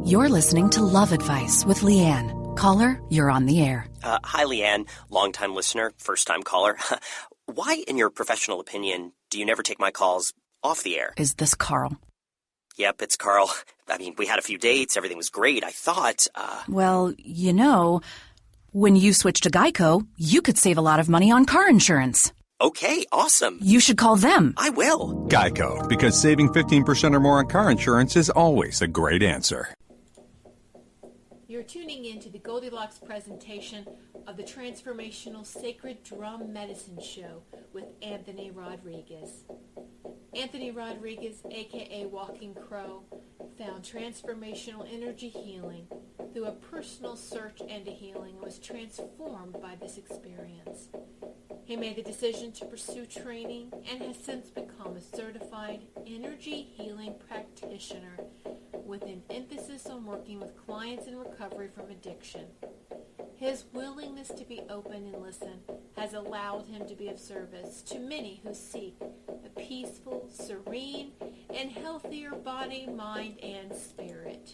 You're listening to Love Advice with Leanne. Caller, you're on the air. Hi, Leanne. Long-time listener, first-time caller. Why, in your professional opinion, do you never take my calls off the air? Is this Carl? Yep, it's Carl. I mean, we had a few dates. Everything was great. I thought, Well, you know, when you switch to Geico, you could save a lot of money on car insurance. Okay, awesome. You should call them. I will. Geico, because saving 15% or more on car insurance is always a great answer. You're tuning in to the Goldilocks presentation of the Transformational Sacred Drum Medicine Show with Anthony Rodriguez. Anthony Rodriguez, aka Walking Crow, found transformational energy healing through a personal search and a healing and was transformed by this experience. He made the decision to pursue training and has since become a certified energy healing practitioner with an emphasis on working with clients in recovery from addiction. His willingness to be open and listen has allowed him to be of service to many who seek a peaceful, serene, and healthier body, mind, and spirit.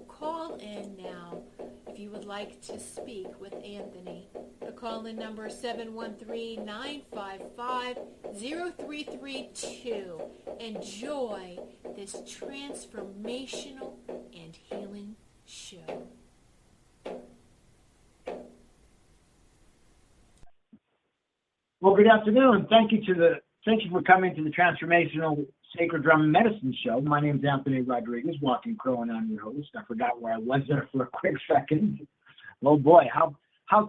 Call in now if you would like to speak with Anthony. The call-in number is 713-955-0332. Enjoy this transformational and healing show. Well, good afternoon. Thank you for coming to the Transformational Sacred Drum Medicine Show. My name is Anthony Rodriguez, Walking Crow, and I'm your host. I forgot where I was there for a quick second. Oh boy, how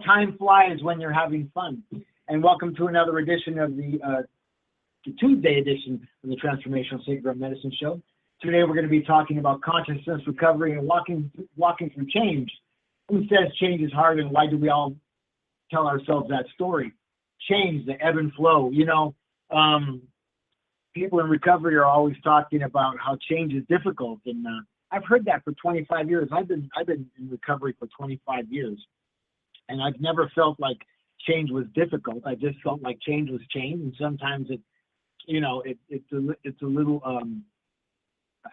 time flies when you're having fun. And welcome to another edition of the Tuesday edition of the Transformational Sacred Drum Medicine Show. Today we're going to be talking about consciousness, recovery, and walking through change. Who says change is hard, and why do we all tell ourselves that story? Change, the ebb and flow. You know, people in recovery are always talking about how change is difficult, and I've heard that for 25 years. I've been in recovery for 25 years, and I've never felt like change was difficult. I just felt like change was change, and sometimes it's a little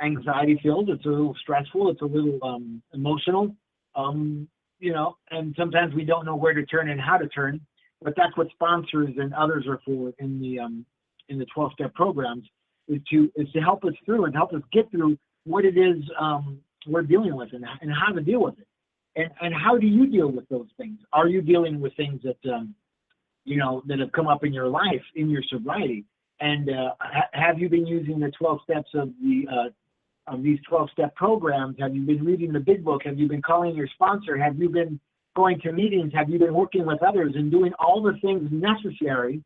anxiety filled. It's a little stressful. It's a little emotional. And sometimes we don't know where to turn and how to turn. But that's what sponsors and others are for in the 12-step programs, is to help us through and help us get through what it is we're dealing with and how to deal with it. And how do you deal with those things? Are you dealing with things that that have come up in your life, in your sobriety? And have you been using the 12 steps of these 12-step programs? Have you been reading the big book? Have you been calling your sponsor? Have you been going to meetings? Have you been working with others and doing all the things necessary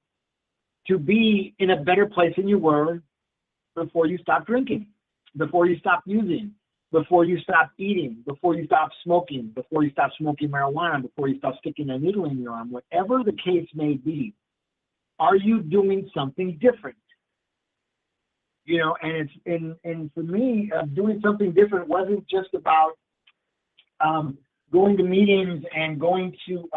to be in a better place than you were before you stopped drinking, before you stopped using, before you stopped eating, before you stopped smoking, before you stopped smoking marijuana, before you stopped sticking a needle in your arm? Whatever the case may be, are you doing something different? And for me, doing something different wasn't just about going to meetings and going to,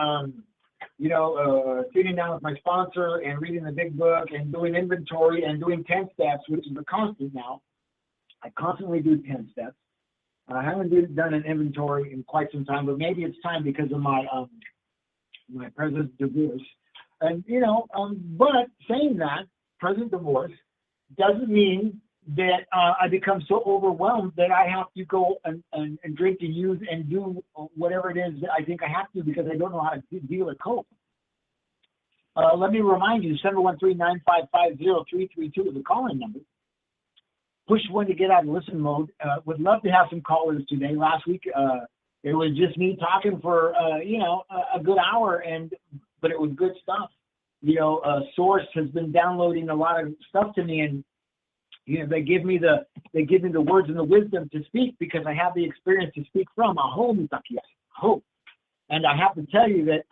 sitting down with my sponsor and reading the big book and doing inventory and doing 10 steps, which is a constant now. I constantly do 10 steps. I haven't done an inventory in quite some time, but maybe it's time because of my present divorce. And, but saying that, present divorce doesn't mean that I become so overwhelmed that I have to go and drink and use and do whatever it is that I think I have to because I don't know how to deal or cope. Let me remind you, 713-955-0332 is the call-in number. Push 1 to get out of listen mode. Would love to have some callers today. Last week, it was just me talking for, a good hour, but it was good stuff. Source has been downloading a lot of stuff to me, and they give me the words and the wisdom to speak because I have the experience to speak from. And I have to tell you that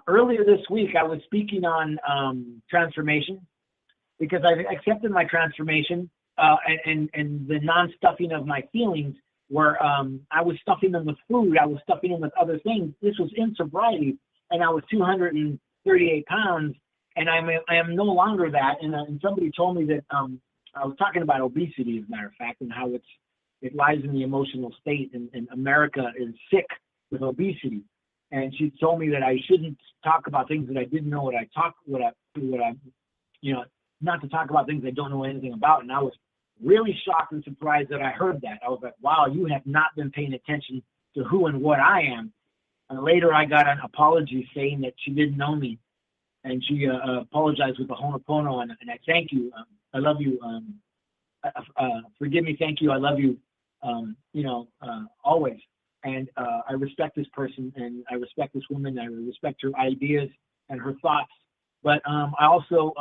earlier this week I was speaking on transformation because I accepted my transformation and the non-stuffing of my feelings where I was stuffing them with food, I was stuffing them with other things. This was in sobriety, and I was 238 pounds. And I am no longer that. And somebody told me that I was talking about obesity, as a matter of fact, and how it's it lies in the emotional state, and America is sick with obesity. And she told me that I shouldn't talk about things that I didn't know not to talk about things I don't know anything about. And I was really shocked and surprised that I heard that. I was like, wow, you have not been paying attention to who and what I am. And later I got an apology saying that she didn't know me. And she apologized with the Ho'oponopono, and I thank you. I love you. Forgive me, thank you. I love you, always. And I respect this person, and I respect this woman, and I respect her ideas and her thoughts. But I also,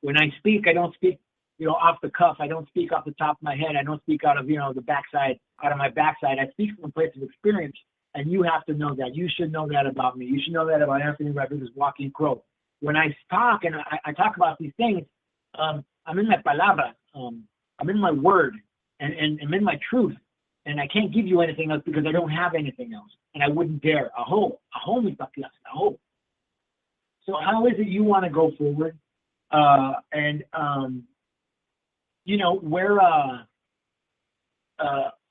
when I speak, I don't speak, off the cuff. I don't speak off the top of my head. I don't speak out of, the backside, out of my backside. I speak from a place of experience, and you have to know that. You should know that about me. You should know that about Anthony Rodriguez, Walking Crow. When I talk and I talk about these things, I'm in my palabra. I'm in my word, and I'm in my truth. And I can't give you anything else because I don't have anything else. And I wouldn't dare. Aho, mi papias, aho. So how is it you want to go forward?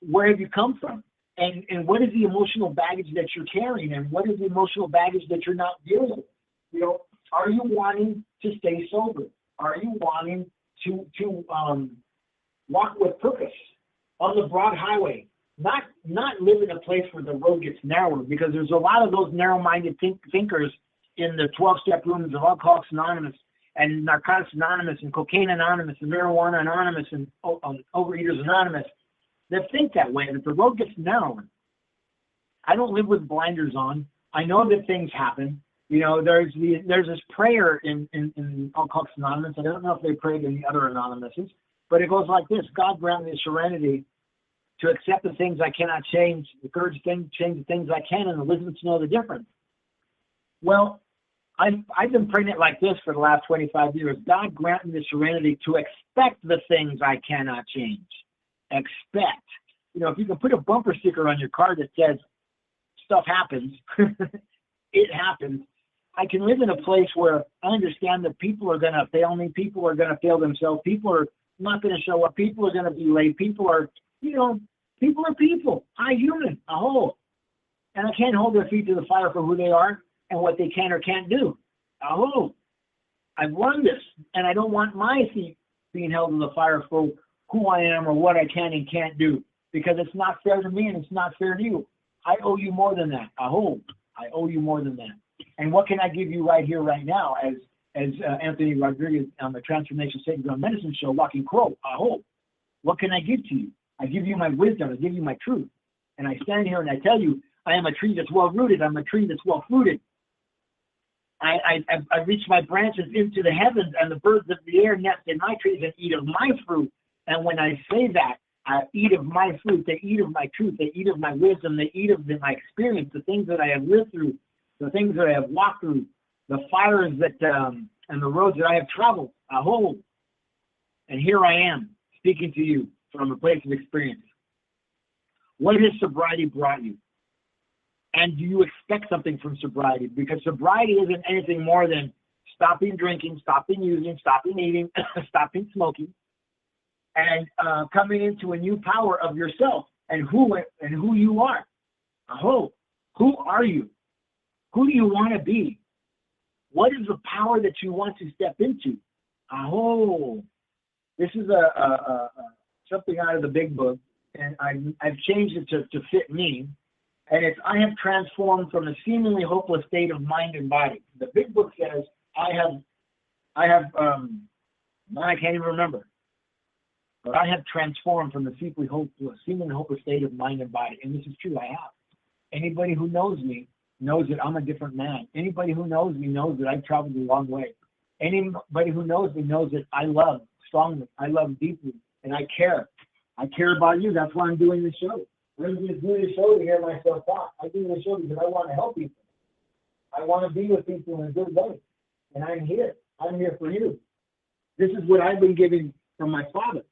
Where have you come from? And what is the emotional baggage that you're carrying? And what is the emotional baggage that you're not dealing with? Are you wanting to stay sober? Are you wanting to walk with purpose on the broad highway? Not live in a place where the road gets narrower, because there's a lot of those narrow-minded thinkers in the 12-step rooms of Alcoholics Anonymous and Narcotics Anonymous and Cocaine Anonymous and Marijuana Anonymous and Overeaters Anonymous that think that way, that the road gets narrower. I don't live with blinders on. I know that things happen. There's this prayer in Alcoholics Anonymous. I don't know if they prayed in the other Anonymouses, but it goes like this: God grant me the serenity to accept the things I cannot change, the courage to change the things I can, and the wisdom to know the difference. Well, I've been praying it like this for the last 25 years. God grant me the serenity to expect the things I cannot change. Expect. If you can put a bumper sticker on your car that says, stuff happens, it happens. I can live in a place where I understand that people are going to fail me. People are going to fail themselves. People are not going to show up. People are going to be late. People are people. I'm human, a whole. And I can't hold their feet to the fire for who they are and what they can or can't do. A whole. I've learned this, and I don't want my feet being held to the fire for who I am or what I can and can't do, because it's not fair to me and it's not fair to you. I owe you more than that. I hope. I owe you more than that. And what can I give you right here, right now, as Anthony Rodriguez on the Transformational Sacred Drum Medicine Show, Walking Crow? I hope. What can I give to you? I give you my wisdom. I give you my truth. And I stand here and I tell you, I am a tree that's well-rooted. I'm a tree that's well-fruited. I reach my branches into the heavens, and the birds of the air nest in my trees and eat of my fruit. And when I say that, I eat of my fruit, they eat of my truth, they eat of my wisdom, they eat of my experience, the things that I have lived through, the things that I have walked through, the fires that and the roads that I have traveled. Aho. And here I am speaking to you from a place of experience. What has sobriety brought you? And do you expect something from sobriety? Because sobriety isn't anything more than stopping drinking, stopping using, stopping eating, stopping smoking, and coming into a new power of yourself and who you are. Aho. Who are you? Who do you want to be? What is the power that you want to step into? Aho. This is something out of the big book, and I've changed it to fit me. And it's, I have transformed from a seemingly hopeless state of mind and body. The big book says I can't even remember. But I have transformed from a seemingly hopeless state of mind and body. And this is true, I have. Anybody who knows me knows that I'm a different man. Anybody who knows me knows that I've traveled a long way. Anybody who knows me knows that I love strongly, I love deeply, and I care. I care about you. That's why I'm doing this show. I'm just doing this show to hear myself talk. I'm doing this show because I want to help people. I want to be with people in a good way. And I'm here. I'm here for you. This is what I've been given from my father,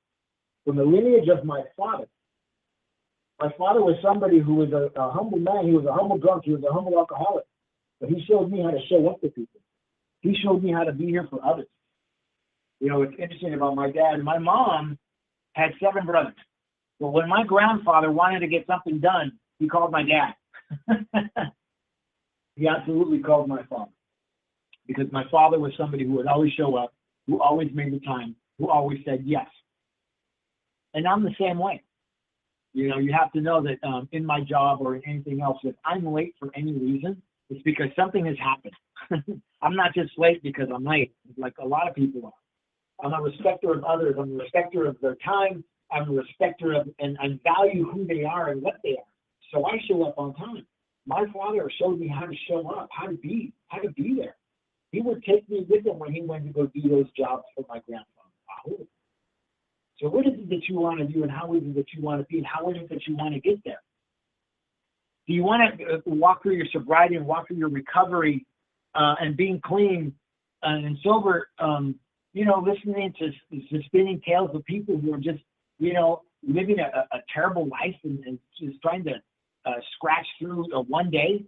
from the lineage of my father. My father was somebody who was a humble man. He was a humble drunk. He was a humble alcoholic. But he showed me how to show up to people. He showed me how to be here for others. You know, it's interesting about my dad. My mom had 7 brothers. But when my grandfather wanted to get something done, he called my dad. He absolutely called my father. Because my father was somebody who would always show up, who always made the time, who always said yes. And I'm the same way. You know, you have to know that in my job or in anything else, if I'm late for any reason, it's because something has happened. I'm not just late because I'm late, like a lot of people are. I'm a respecter of others. I'm a respecter of their time. I'm a respecter of, and I value who they are and what they are. So I show up on time. My father showed me how to show up, how to be there. He would take me with him when he went to go do those jobs for my grandfather. So what is it that you want to do, and how is it that you want to be, and how is it that you want to get there? Do you want to walk through your sobriety and walk through your recovery and being clean and sober, listening to spinning tales of people who are just, living a terrible life and just trying to scratch through one day?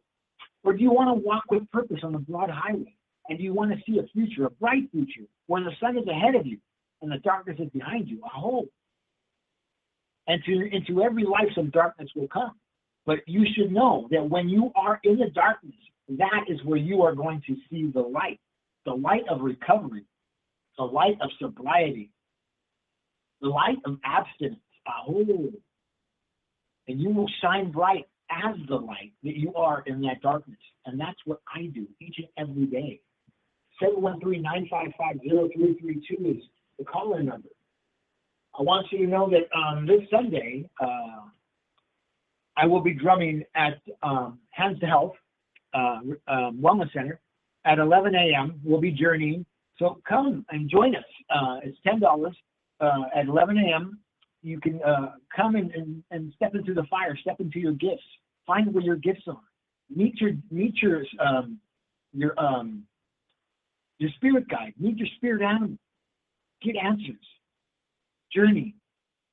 Or do you want to walk with purpose on the broad highway? And do you want to see a future, a bright future, where the sun is ahead of you and the darkness is behind you? And into every life some darkness will come. But you should know that when you are in the darkness, that is where you are going to see the light of recovery, the light of sobriety, the light of abstinence. And you will shine bright as the light that you are in that darkness. And that's what I do each and every day. 713-955-0332 is the call-in number. I want you to know that this Sunday, I will be drumming at Hands to Health Wellness Center at 11 a.m. We'll be journeying. So come and join us. It's $10 at 11 a.m. You can come and step into the fire, step into your gifts, find where your gifts are. Meet your spirit guide, meet your spirit animal, get answers, journey,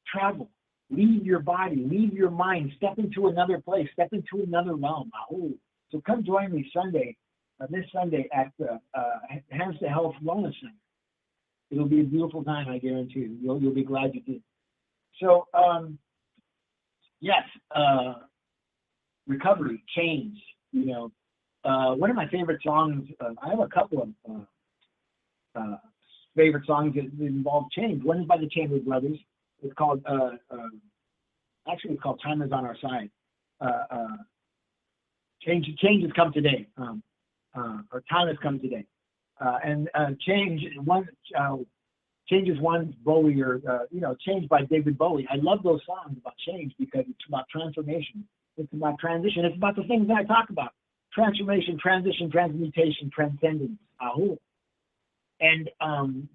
travel, leave your body, leave your mind, step into another place, step into another realm. So come join me this Sunday at Hands to Health Wellness Center. It'll be a beautiful time, I guarantee you. You'll be glad you did. So, yes, recovery, change, one of my favorite songs, I have a couple of favorite songs that involve change. One is by the Chamber Brothers. It's called, it's called Time Is on Our Side. Change has come today, or time has come today. Change is one Bowie, or Change by David Bowie. I love those songs about change because it's about transformation. It's about transition. It's about the things that I talk about: transformation, transition, transmutation, transcendence. And and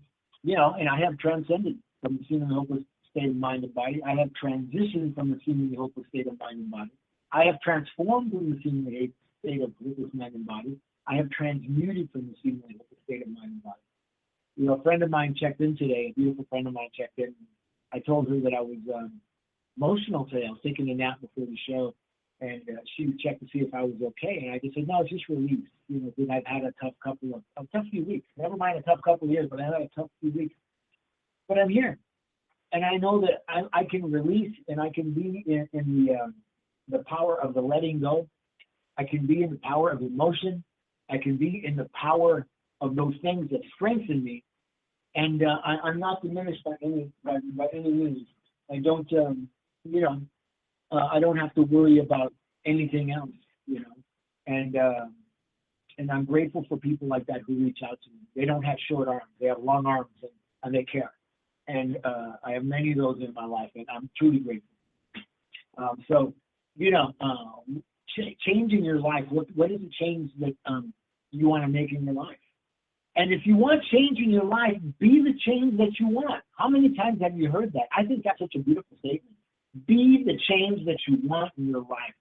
I have transcended from the seemingly hopeless state of mind and body. I have transitioned from the seemingly hopeless state of mind and body. I have transformed from the seemingly state of hopeless mind and body. I have transmuted from the seemingly hopeless state of mind and body. A friend of mine checked in today, a beautiful friend of mine checked in. I told her that I was emotional today. I was taking a nap before the show, and she checked to see if I was okay. And I just said, no, it's just release. That I've had a tough few weeks. Never mind a tough couple of years, but I had a tough few weeks. But I'm here. And I know that I can release, and I can be in the power of the letting go. I can be in the power of emotion. I can be in the power of those things that strengthen me. And I'm not diminished by any means. I don't, I don't have to worry about anything else, And I'm grateful for people like that who reach out to me. They don't have short arms; they have long arms, and they care. And I have many of those in my life, and I'm truly grateful. Changing your life. What is the change that you want to make in your life? And if you want change in your life, be the change that you want. How many times have you heard that? I think that's such a beautiful statement. Be the change that you want in your life.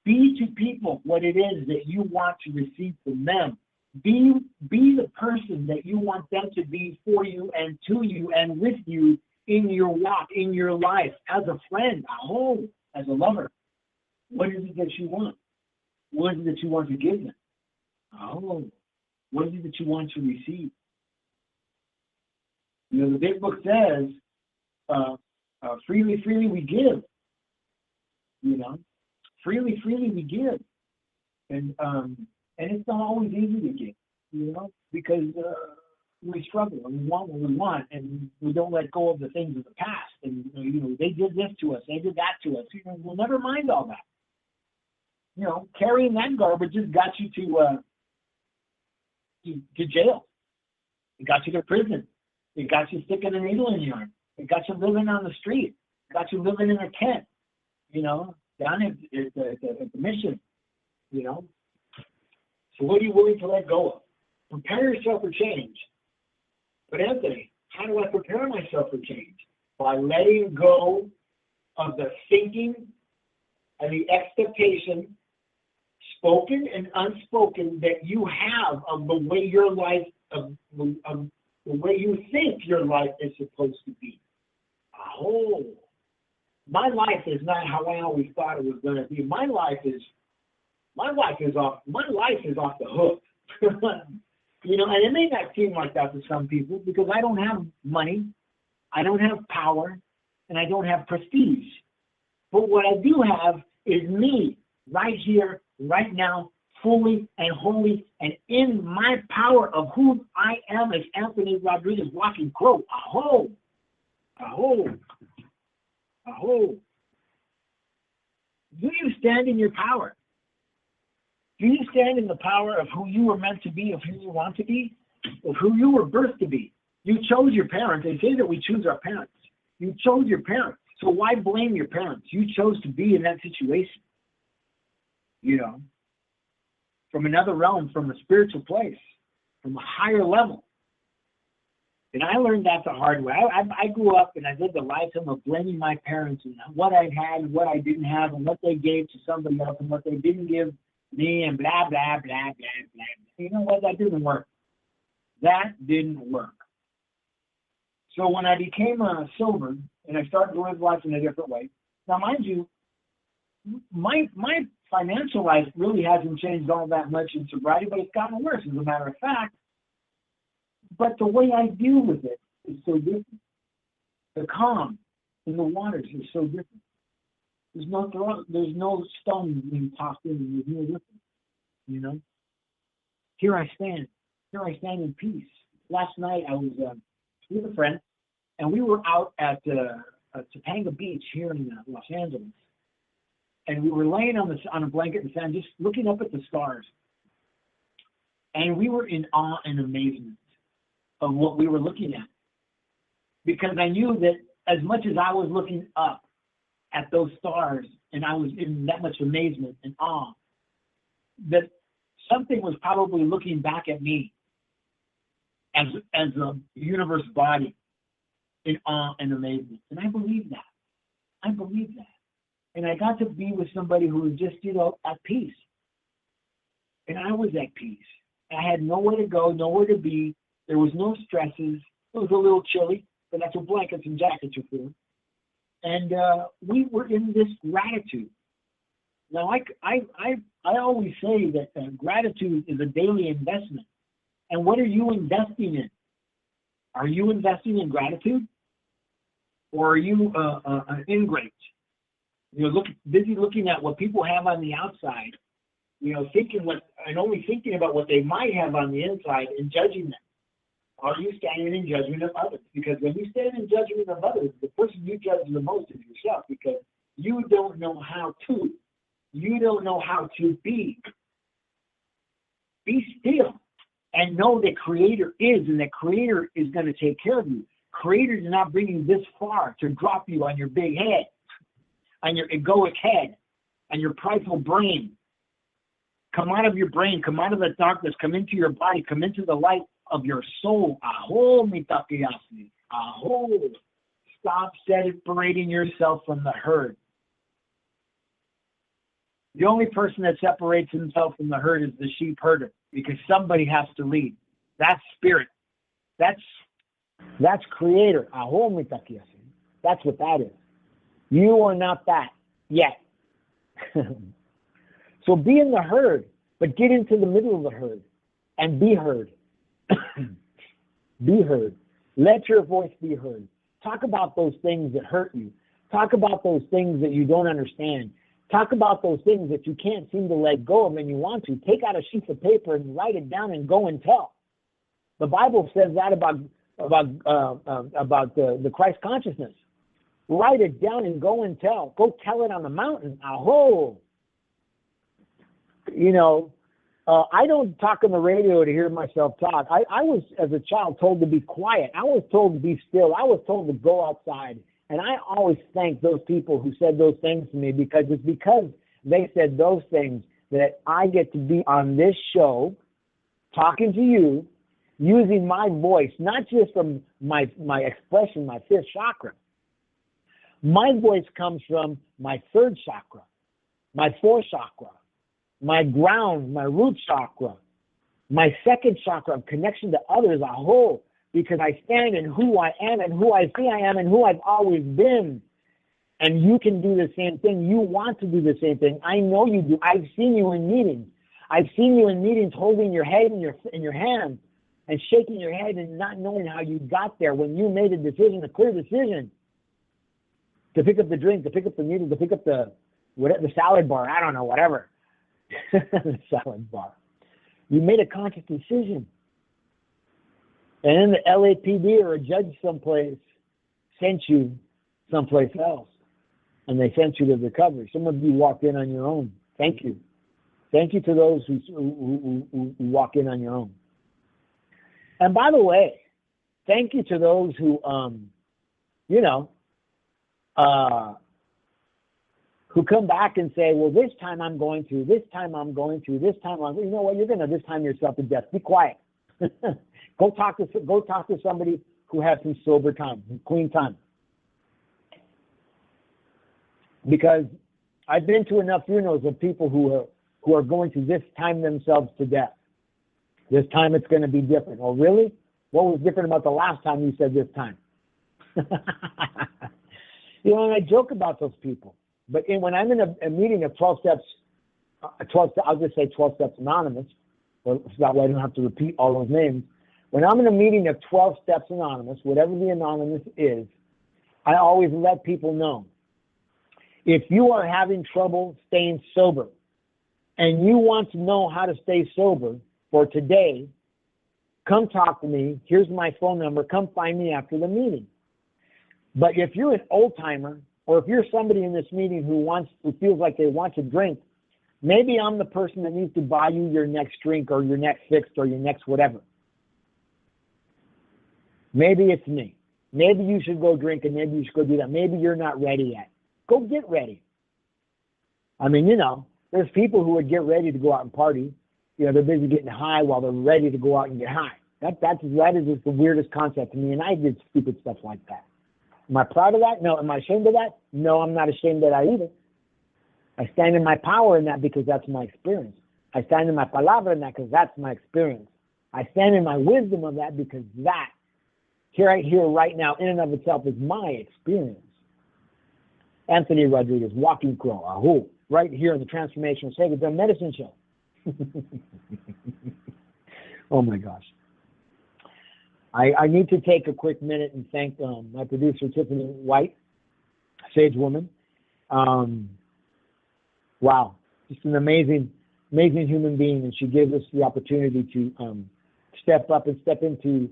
Be to people what it is that you want to receive from them. Be the person that you want them to be for you and to you and with you in your walk, in your life, as a friend, at home, as a lover. What is it that you want? What is it that you want to give them? What is it that you want to receive? The big book says, Freely, freely we give. You know, freely, freely we give, and it's not always easy to give. You know, because we struggle and we want what we want, and we don't let go of the things of the past. And you know, they did this to us, they did that to us. You know, we'll never mind all that. You know, carrying that garbage just got you to jail. It got you to prison. It got you sticking a needle in your arm. It got you living on the street. It got you living in a tent. You know, down at the mission. You know. So what are you willing to let go of? Prepare yourself for change. But Anthony, how do I prepare myself for change? By letting go of the thinking and the expectation, spoken and unspoken, that you have of the way your life, of the way you think your life is supposed to be. Oh, my life is not how I always thought it was going to be. My life is off the hook. You know, and it may not seem like that to some people because I don't have money, I don't have power, and I don't have prestige. But what I do have is me right here, right now, fully and wholly, and in my power of who I am as Anthony Rodriguez, walking crow. Aho! Aho! Aho! Do you stand in your power? Do you stand in the power of who you were meant to be, of who you want to be, of who you were birthed to be? You chose your parents. They say that we choose our parents. You chose your parents. So why blame your parents? You chose to be in that situation. You know, from another realm, from a spiritual place, from a higher level. And I learned that the hard way. I grew up and I lived a lifetime of blaming my parents and what I had and what I didn't have and what they gave to somebody else and what they didn't give me and blah, blah, blah, blah, blah. You know what? That didn't work. That didn't work. So when I became sober and I started to live life in a different way, now mind you, my financial life really hasn't changed all that much in sobriety, but it's gotten worse as a matter of fact. But the way I deal with it is so different. The calm in the waters is so different. There's no stone being tossed in. There's no difference, you know. Here I stand in peace. Last night I was with a friend, and we were out at Topanga Beach here in Los Angeles, and we were laying on a blanket in the sand, just looking up at the stars, and we were in awe and amazement of what we were looking at, because I knew that as much as I was looking up at those stars, and I was in that much amazement and awe, that something was probably looking back at me as a universe body in awe and amazement. And I believe that. And I got to be with somebody who was just, you know, at peace. And I was at peace. I had nowhere to go, nowhere to be. There was no stresses. It was a little chilly, but that's what blankets and jackets are for. And we were in this gratitude. Now, I always say that gratitude is a daily investment. And what are you investing in? Are you investing in gratitude? Or are you an ingrate? You know, busy looking at what people have on the outside, you know, only thinking about what they might have on the inside and judging them. Are you standing in judgment of others? Because when you stand in judgment of others, the person you judge the most is yourself, because you don't know how to. You don't know how to be. Be still and know that Creator is, and that Creator is going to take care of you. Creator is not bringing this far to drop you on your big head, on your egoic head, on your prideful brain. Come out of your brain, come out of the darkness, come into your body, come into the light of your soul. Aho, mitakiyasi. Aho. Stop separating yourself from the herd. The only person that separates himself from the herd is the sheep herder, because somebody has to lead. That's spirit. That's Creator. Aho, mitakiyasi. That's what that is. You are not that yet. So be in the herd, but get into the middle of the herd and be heard. Be heard. Let your voice be heard. Talk about those things that hurt you. Talk about those things that you don't understand. Talk about those things that you can't seem to let go of and you want to. Take out a sheet of paper and write it down and go and tell. The Bible says that about the Christ consciousness. Write it down and go and tell. Go tell it on the mountain. Aho! You know, I don't talk on the radio to hear myself talk. I was, as a child, told to be quiet. I was told to be still. I was told to go outside. And I always thank those people who said those things to me, because it's because they said those things that I get to be on this show talking to you, using my voice, not just from my expression, my fifth chakra. My voice comes from my third chakra, my fourth chakra, my ground, my root chakra, my second chakra of connection to others, a whole, because I stand in who I am and who I see I am and who I've always been. And you can do the same thing. You want to do the same thing. I know you do. I've seen you in meetings. I've seen you in meetings holding your head in your hands and shaking your head and not knowing how you got there when you made a decision, a clear decision to pick up the drink, to pick up the needle, to pick up the salad bar, I don't know, whatever. The salad bar. You made a conscious decision. And then the LAPD or a judge someplace sent you someplace else. And they sent you to recovery. Some of you walked in on your own. Thank you. Thank you to those who walk in on your own. And by the way, thank you to those who, who come back and say, well, this time I'm going to, this time I'm going to, this time I'm, you know what, you're going to this time yourself to death. Be quiet. Go talk to somebody who has some sober time, clean time. Because I've been to enough funerals of people who are going to this time themselves to death. This time it's going to be different. Oh, really? What was different about the last time you said this time? You know, and I joke about those people. But when I'm in a meeting of 12 steps, I'll just say 12 steps anonymous, so that way I don't have to repeat all those names. When I'm in a meeting of 12 steps anonymous, whatever the anonymous is, I always let people know. If you are having trouble staying sober and you want to know how to stay sober for today, come talk to me. Here's my phone number. Come find me after the meeting. But if you're an old timer, or if you're somebody in this meeting who feels like they want to drink, maybe I'm the person that needs to buy you your next drink or your next fix or your next whatever. Maybe it's me. Maybe you should go drink and maybe you should go do that. Maybe you're not ready yet. Go get ready. I mean, you know, there's people who would get ready to go out and party. You know, they're busy getting high while they're ready to go out and get high. That is just the weirdest concept to me, and I did stupid stuff like that. Am I proud of that? No. Am I ashamed of that? No, I'm not ashamed of that either. I stand in my power in that because that's my experience. I stand in my palabra in that because that's my experience. I stand in my wisdom of that because that, right here, right now, in and of itself, is my experience. Anthony Rodriguez, Walking Crow, Ahu, right here in the Transformational Sacred Drum Medicine Show. Oh my gosh. I need to take a quick minute and thank my producer, Tiffany White, Sage Woman. Wow, just an amazing human being, and she gave us the opportunity to step up and step into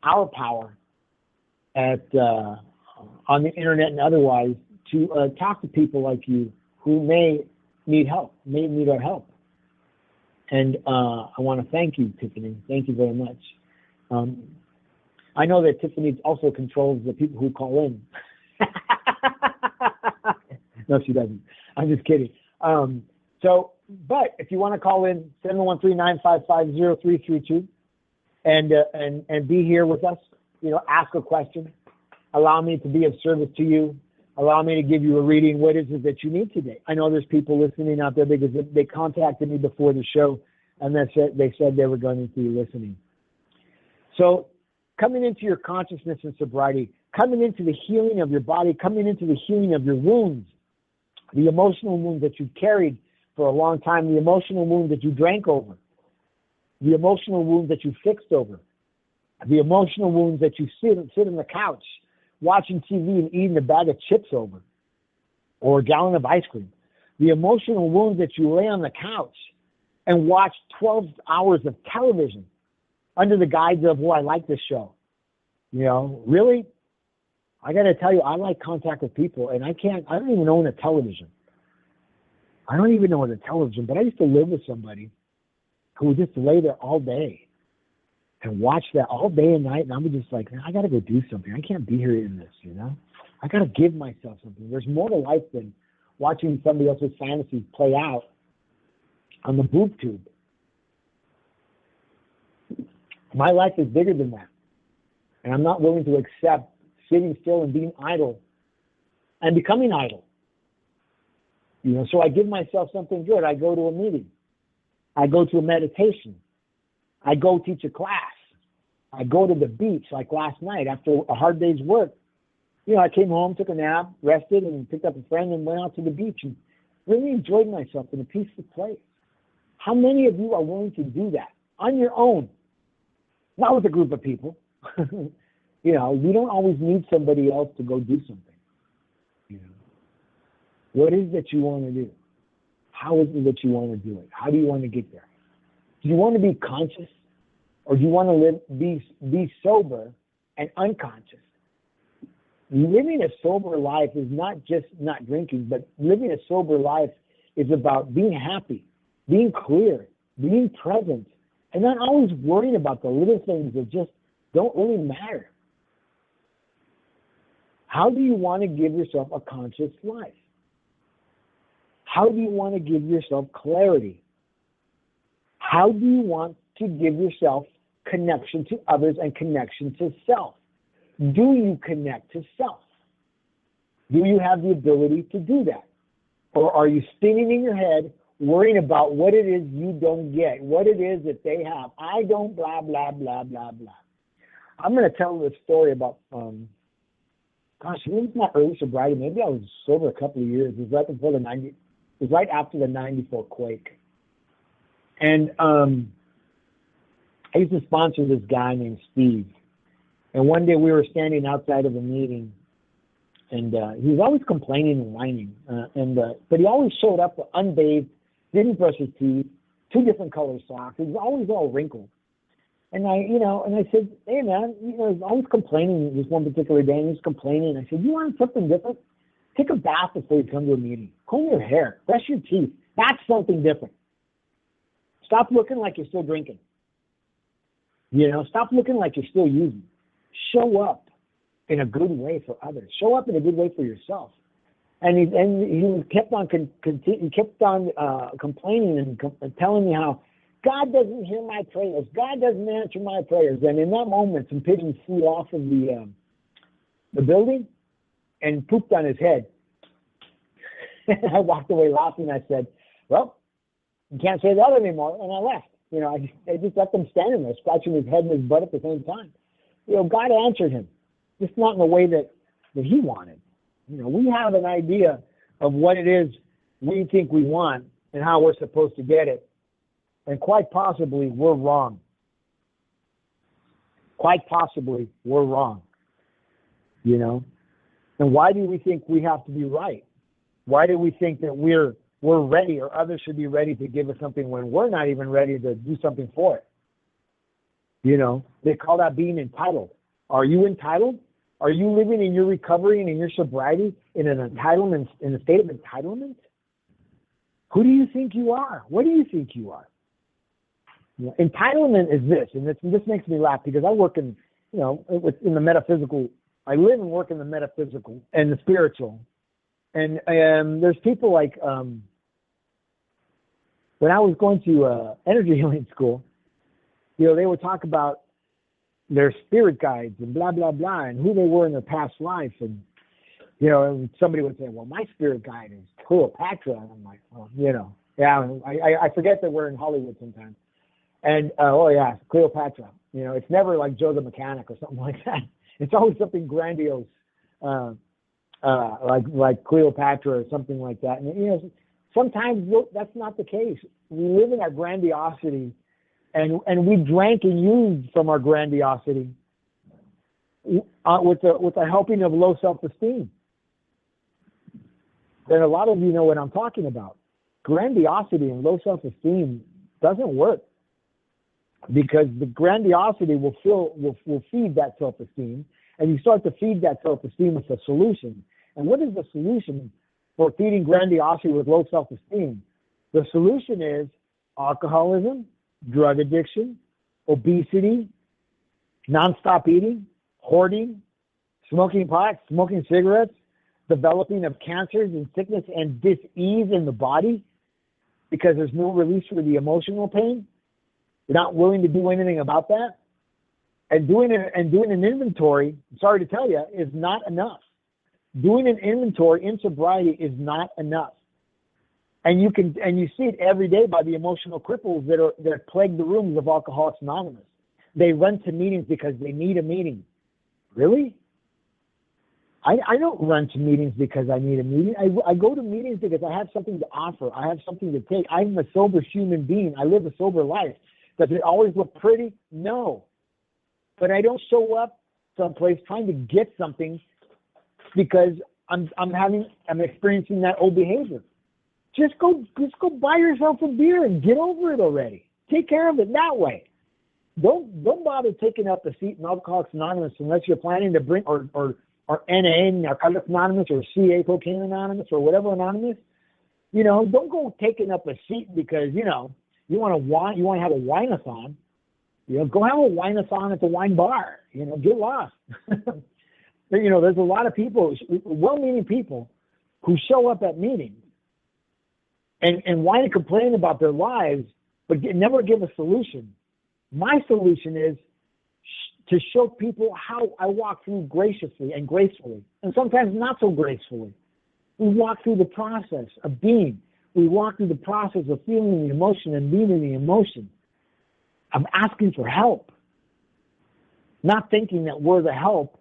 our power on the internet and otherwise to talk to people like you who may need help, may need our help. And I want to thank you, Tiffany. Thank you very much. I know that Tiffany also controls the people who call in. No, she doesn't. I'm just kidding. But if you want to call in, 713-955-0332 and be here with us, you know, ask a question. Allow me to be of service to you. Allow me to give you a reading. What is it that you need today? I know there's people listening out there because they contacted me before the show and they said they were going to be listening. So coming into your consciousness and sobriety, coming into the healing of your body, coming into the healing of your wounds, the emotional wounds that you carried for a long time, the emotional wounds that you drank over, the emotional wounds that you fixed over, the emotional wounds that you sit on the couch watching TV and eating a bag of chips over or a gallon of ice cream. The emotional wounds that you lay on the couch and watch 12 hours of television under the guise of, well, I like this show. You know, really? I got to tell you, I like contact with people, and I don't even own a television. I don't even own a television, but I used to live with somebody who would just lay there all day and watch that all day and night, and I was just like, man, I got to go do something. I can't be here in this, you know? I got to give myself something. There's more to life than watching somebody else's fantasies play out on the boob tube. My life is bigger than that. And I'm not willing to accept sitting still and being idle and becoming idle. You know, so I give myself something good. I go to a meeting. I go to a meditation. I go teach a class. I go to the beach like last night after a hard day's work. You know, I came home, took a nap, rested, and picked up a friend and went out to the beach and really enjoyed myself in a peaceful place. How many of you are willing to do that on your own? Not with a group of people. You know, you don't always need somebody else to go do something. You know, what is it that you want to do? How is it that you want to do it? How do you want to get there? Do you want to be conscious, or do you want to be sober and unconscious? Living a sober life is not just not drinking, but living a sober life is about being happy, being clear, being present, and not always worrying about the little things that just don't really matter. How do you want to give yourself a conscious life? How do you want to give yourself clarity? How do you want to give yourself connection to others and connection to self? Do you connect to self? Do you have the ability to do that? Or are you spinning in your head, worrying about what it is you don't get, what it is that they have? I don't, blah, blah, blah, blah, blah. I'm going to tell this story about, it was my early sobriety. Maybe I was sober a couple of years. It was right after the 94 quake. And I used to sponsor this guy named Steve. And one day we were standing outside of a meeting, and he was always complaining and whining. But he always showed up unbathed, didn't brush his teeth, 2 different color socks. He was always all wrinkled. And I said, hey man, he's always complaining this one particular day, and he was complaining. I said, you want something different? Take a bath before you come to a meeting. Comb your hair, brush your teeth. That's something different. Stop looking like you're still drinking. Stop looking like you're still using. Show up in a good way for others. Show up in a good way for yourself. And he kept on complaining and telling me how God doesn't hear my prayers. God doesn't answer my prayers. And in that moment, some pigeons flew off of the building and pooped on his head. I walked away laughing. I said, well, you can't say that anymore. And I left. I just left him standing there, scratching his head and his butt at the same time. God answered him, just not in the way that he wanted. We have an idea of what it is we think we want and how we're supposed to get it. And quite possibly, we're wrong. Quite possibly, we're wrong. And why do we think we have to be right? Why do we think that we're ready, or others should be ready to give us something when we're not even ready to do something for it? They call that being entitled. Are you entitled? Are you living in your recovery and in your sobriety in a state of entitlement? Who do you think you are? What do you think you are? Entitlement is this, and this makes me laugh because I work in the metaphysical. I live and work in the metaphysical and the spiritual. And there's people like, when I was going to energy healing school, they would talk about their spirit guides and blah, blah, blah, and who they were in their past life. And, and somebody would say, well, my spirit guide is Cleopatra. And I'm like, well, I forget that we're in Hollywood sometimes. And, Cleopatra. It's never like Joe the Mechanic or something like that. It's always something grandiose, like Cleopatra or something like that. And, sometimes that's not the case. We live in our grandiosity, and we drank and used from our grandiosity. with the helping of low self-esteem. Then a lot of you know what I'm talking about. Grandiosity and low self-esteem doesn't work, because the grandiosity will feed that self-esteem, and you start to feed that self-esteem with a solution. And what is the solution for feeding grandiosity with low self-esteem? The solution is alcoholism, drug addiction, obesity, nonstop eating, hoarding, smoking pot, smoking cigarettes, developing of cancers and sickness and dis-ease in the body because there's no release for the emotional pain. You're not willing to do anything about that. And doing an inventory, sorry to tell you, is not enough. Doing an inventory in sobriety is not enough. And you see it every day by the emotional cripples that plague the rooms of Alcoholics Anonymous. They run to meetings because they need a meeting. Really? I don't run to meetings because I need a meeting. I go to meetings because I have something to offer. I have something to take. I'm a sober human being. I live a sober life. Does it always look pretty? No. But I don't show up someplace trying to get something because I'm experiencing that old behavior. Just go buy yourself a beer and get over it already. Take care of it that way. Don't bother taking up a seat in Alcoholics Anonymous unless you're planning to bring or NA, Narcotics Anonymous, or CA, Cocaine Anonymous, or whatever Anonymous. Don't go taking up a seat because you want to have a wine-a-thon. Go have a wine-a-thon at the wine bar. Get lost. There's a lot of people, well-meaning people, who show up at meetings and whine and complain about their lives, but never give a solution. My solution is to show people how I walk through graciously and gracefully, and sometimes not so gracefully. We walk through the process of being. We walk through the process of feeling the emotion and being in the emotion. I'm asking for help, not thinking that we're the help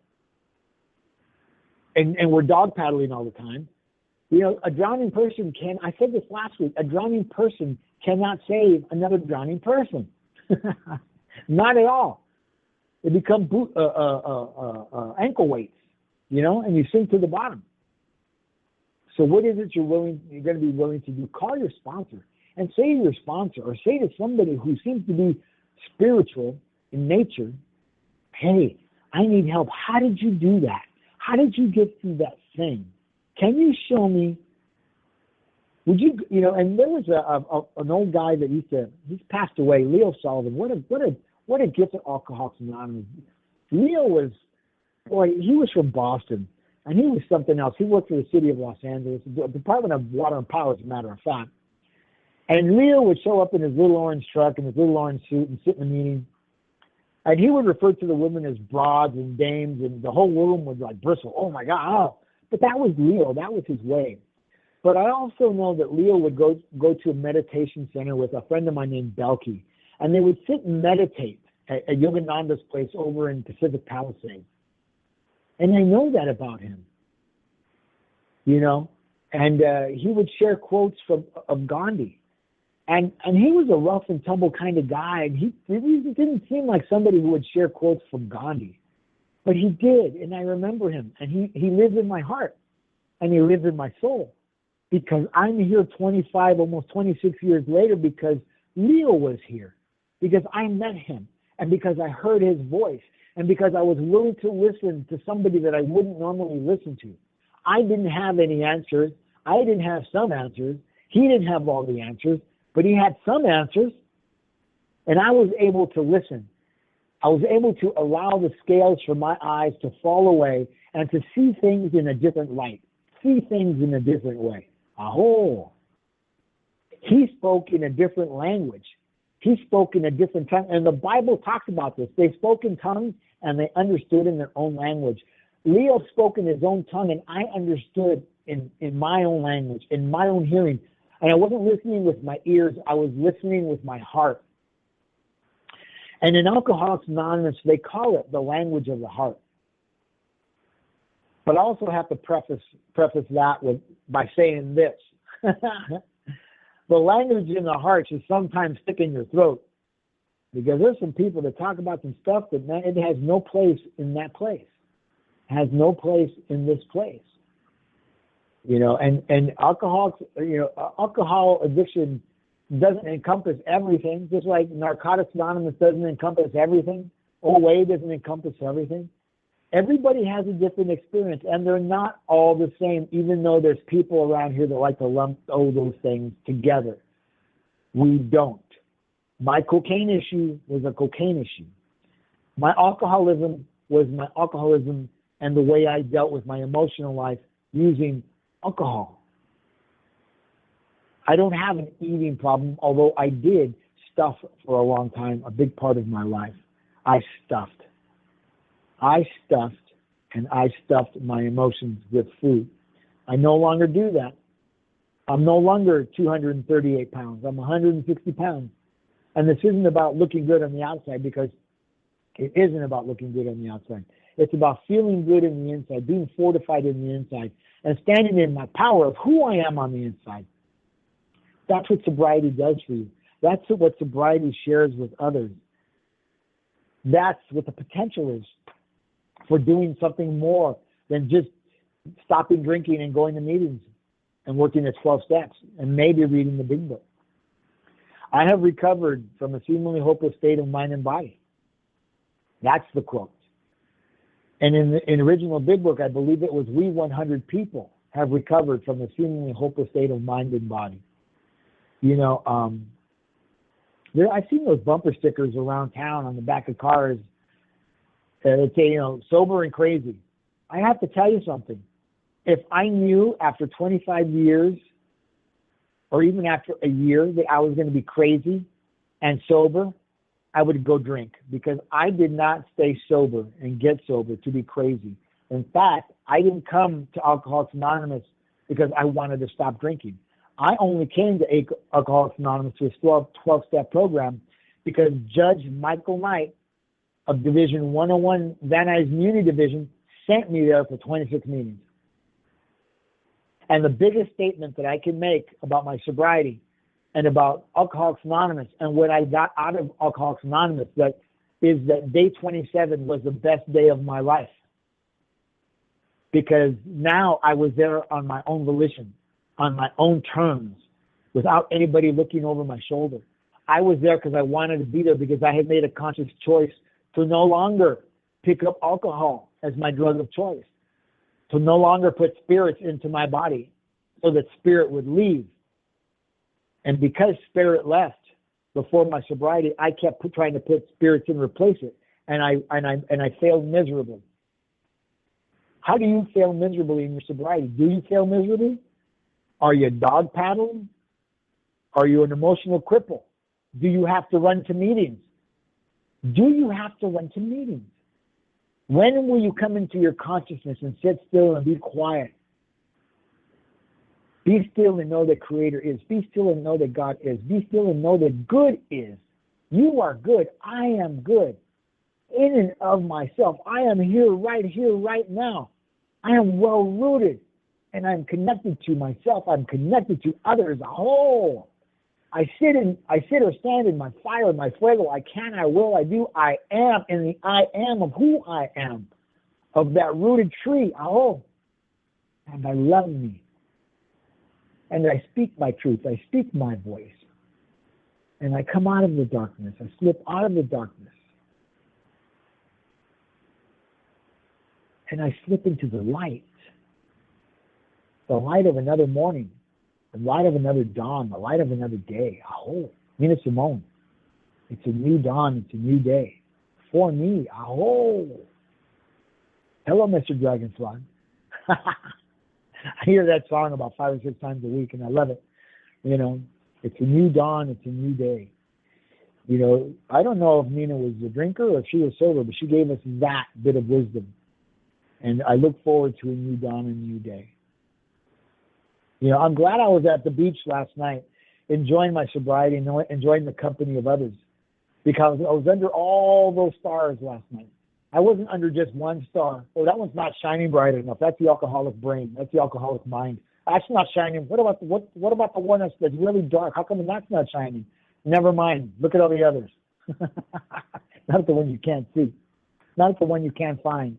and we're dog paddling all the time. A drowning person I said this last week, a drowning person cannot save another drowning person. Not at all. They become ankle weights, and you sink to the bottom. So what is it you're going to be willing to do? Call your sponsor and say to your sponsor, or say to somebody who seems to be spiritual in nature, hey, I need help. How did you do that? How did you get through that thing? Can you show me? Would you, and there was an old guy that he's passed away, Leo Sullivan. What a gift of Alcoholics Anonymous. Leo he was from Boston, and he was something else. He worked for the city of Los Angeles, the Department of Water and Power, as a matter of fact. And Leo would show up in his little orange truck and his little orange suit and sit in a meeting. And he would refer to the women as broads and dames, and the whole room would bristle. Oh my God! Oh. But that was Leo. That was his way. But I also know that Leo would go to a meditation center with a friend of mine named Belky, and they would sit and meditate at Yogananda's place over in Pacific Palisades. And I know that about him, And he would share quotes of Gandhi. And he was a rough and tumble kind of guy. And he didn't seem like somebody who would share quotes from Gandhi. But he did, and I remember him. And he lives in my heart, and he lives in my soul. Because I'm here 25, almost 26 years later because Leo was here. Because I met him, and because I heard his voice, and because I was willing to listen to somebody that I wouldn't normally listen to. I didn't have any answers. I didn't have some answers. He didn't have all the answers, but he had some answers, and I was able to listen. I was able to allow the scales from my eyes to fall away and to see things in a different light, see things in a different way. Aho! He spoke in a different language. He spoke in a different tongue, and the Bible talks about this. They spoke in tongues, and they understood in their own language. Leo spoke in his own tongue, and I understood in my own language, in my own hearing. And I wasn't listening with my ears. I was listening with my heart. And in Alcoholics Anonymous, they call it the language of the heart. But I also have to preface that by saying this. The language in the heart should sometimes stick in your throat. Because there's some people that talk about some stuff that, man, it has no place in that place. has no place in this place. You know, and alcohol addiction doesn't encompass everything, just like Narcotics Anonymous doesn't encompass everything. OA doesn't encompass everything. Everybody has a different experience, and they're not all the same, even though there's people around here that like to lump all those things together. We don't. My cocaine issue was a cocaine issue. My alcoholism was my alcoholism and the way I dealt with my emotional life using alcohol. I don't have an eating problem, although I did stuff for a long time, a big part of my life. I stuffed my emotions with food. I no longer do that. I'm no longer 238 pounds. I'm 160 pounds. And this isn't about looking good on the outside, because it isn't about looking good on the outside. It's about feeling good in the inside, being fortified in the inside, and standing in my power of who I am on the inside. That's what sobriety does for you. That's what sobriety shares with others. That's what the potential is for doing something more than just stopping drinking and going to meetings and working the 12 steps and maybe reading the big book. I have recovered from a seemingly hopeless state of mind and body. That's the quote. And in the original big book, I believe it was we 100 people have recovered from a seemingly hopeless state of mind and body. You know, I've seen those bumper stickers around town on the back of cars that say, you know, sober and crazy. I have to tell you something. If I knew after 25 years or even after a year that I was going to be crazy and sober, I would go drink, because I did not stay sober and get sober to be crazy. In fact, I didn't come to Alcoholics Anonymous because I wanted to stop drinking. I only came to Alcoholics Anonymous to a 12-step program because Judge Michael Knight of Division 101, Van Nuys Muni Division, sent me there for 26 meetings. And the biggest statement that I can make about my sobriety and about Alcoholics Anonymous and what I got out of Alcoholics Anonymous is that day 27 was the best day of my life. Because now I was there on my own volition, on my own terms, without anybody looking over my shoulder. I was there because I wanted to be there, because I had made a conscious choice to no longer pick up alcohol as my drug of choice, to no longer put spirits into my body so that spirit would leave. And because spirit left before my sobriety, I kept trying to put spirits in and replace it, and I failed miserably. How do you fail miserably in your sobriety? Do you fail miserably? Are you dog paddling? Are you an emotional cripple? Do you have to run to meetings? Do you have to run to meetings? When will you come into your consciousness and sit still and be quiet? Be still and know that Creator is. Be still and know that God is. Be still and know that good is. You are good. I am good. In and of myself. I am here, right now. I am well rooted. And I'm connected to myself. I'm connected to others. Oh, I sit or stand in my fire, my fuego. I can, I will, I do. I am in the I am of who I am, of that rooted tree. Oh, and I love me. And I speak my truth. I speak my voice. And I come out of the darkness. I slip out of the darkness. And I slip into the light of another morning, the light of another dawn, the light of another day. Aho, Nina Simone. It's a new dawn, it's a new day. For me, aho. Hello, Mr. Dragonfly. I hear that song about 5 or 6 times a week, and I love it. You know, it's a new dawn, it's a new day. You know, I don't know if Nina was a drinker or if she was sober, but she gave us that bit of wisdom. And I look forward to a new dawn and a new day. You know, I'm glad I was at the beach last night, enjoying my sobriety and enjoying the company of others, because I was under all those stars last night. I wasn't under just one star. Oh, that one's not shining bright enough. That's the alcoholic brain. That's the alcoholic mind. That's not shining. What about the one that's really dark? How come that's not shining? Never mind. Look at all the others. Not the one you can't see. Not the one you can't find.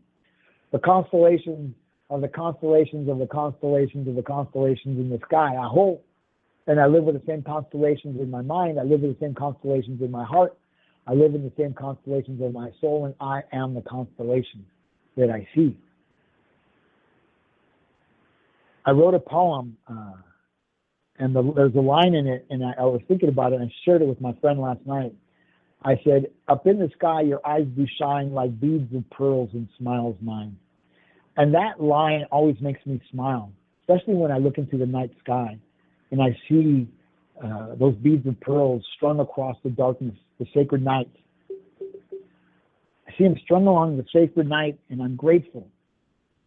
The constellations of the constellations of the constellations of the constellations in the sky. Aho. And I live with the same constellations in my mind. I live with the same constellations in my heart. I live in the same constellations of my soul, and I am the constellation that I see. I wrote a poem, and there's a line in it, and I was thinking about it, and I shared it with my friend last night. I said, up in the sky, your eyes do shine like beads of pearls and smiles mine. And that line always makes me smile, especially when I look into the night sky and I see those beads of pearls strung across the darkness, the sacred night. I see them strung along the sacred night, and I'm grateful.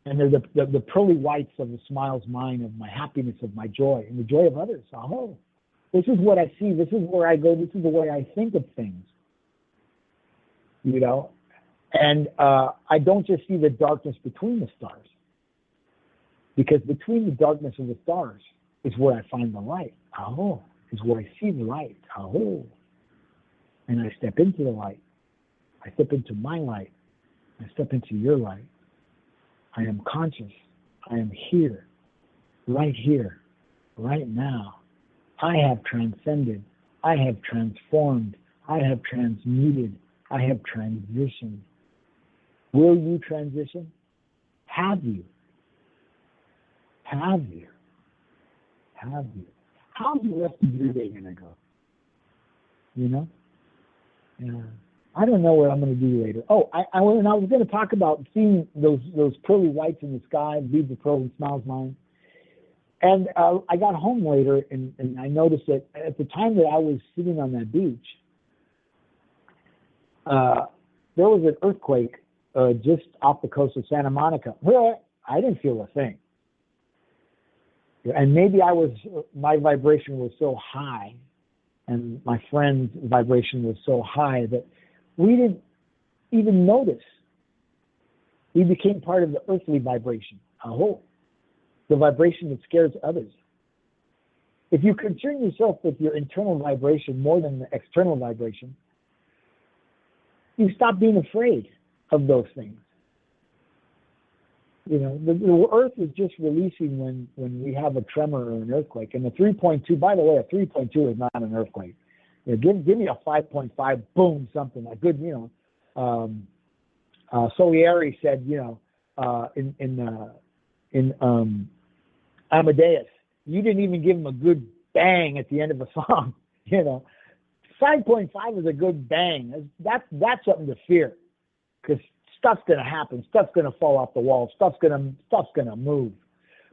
And they're the pearly whites of the smiles mine, of my happiness, of my joy, and the joy of others. Oh, this is what I see. This is where I go. This is the way I think of things. You know? And I don't just see the darkness between the stars. Because between the darkness and the stars is where I find the light. Oh, is where I see the light. Oh. And I step into the light. I step into my light. I step into your light. I am conscious. I am here, right now. I have transcended. I have transformed. I have transmuted. I have transitioned. Will you transition? Have you? Have you? Have you? How's the rest of your day going to go? You know? Yeah. I don't know what I'm going to do later. Oh, I was going to talk about seeing those pearly whites in the sky, beads of pearl and smiles mine. And I got home later, and I noticed that at the time that I was sitting on that beach, there was an earthquake just off the coast of Santa Monica. Well, I didn't feel a thing. And maybe my vibration was so high, and my friend's vibration was so high that we didn't even notice. We became part of the earthly vibration. Aho. The vibration that scares others. If you concern yourself with your internal vibration more than the external vibration, you stop being afraid of those things. You know, the earth is just releasing when we have a tremor or an earthquake. And the 3.2, by the way, a 3.2 is not an earthquake. You know, give me a 5.5, boom, something like good, you know. Solieri said, you know, in Amadeus, you didn't even give him a good bang at the end of a song, you know. 5.5 is a good bang. That's something to fear, because stuff's going to happen. Stuff's going to fall off the wall. Stuff's going to move.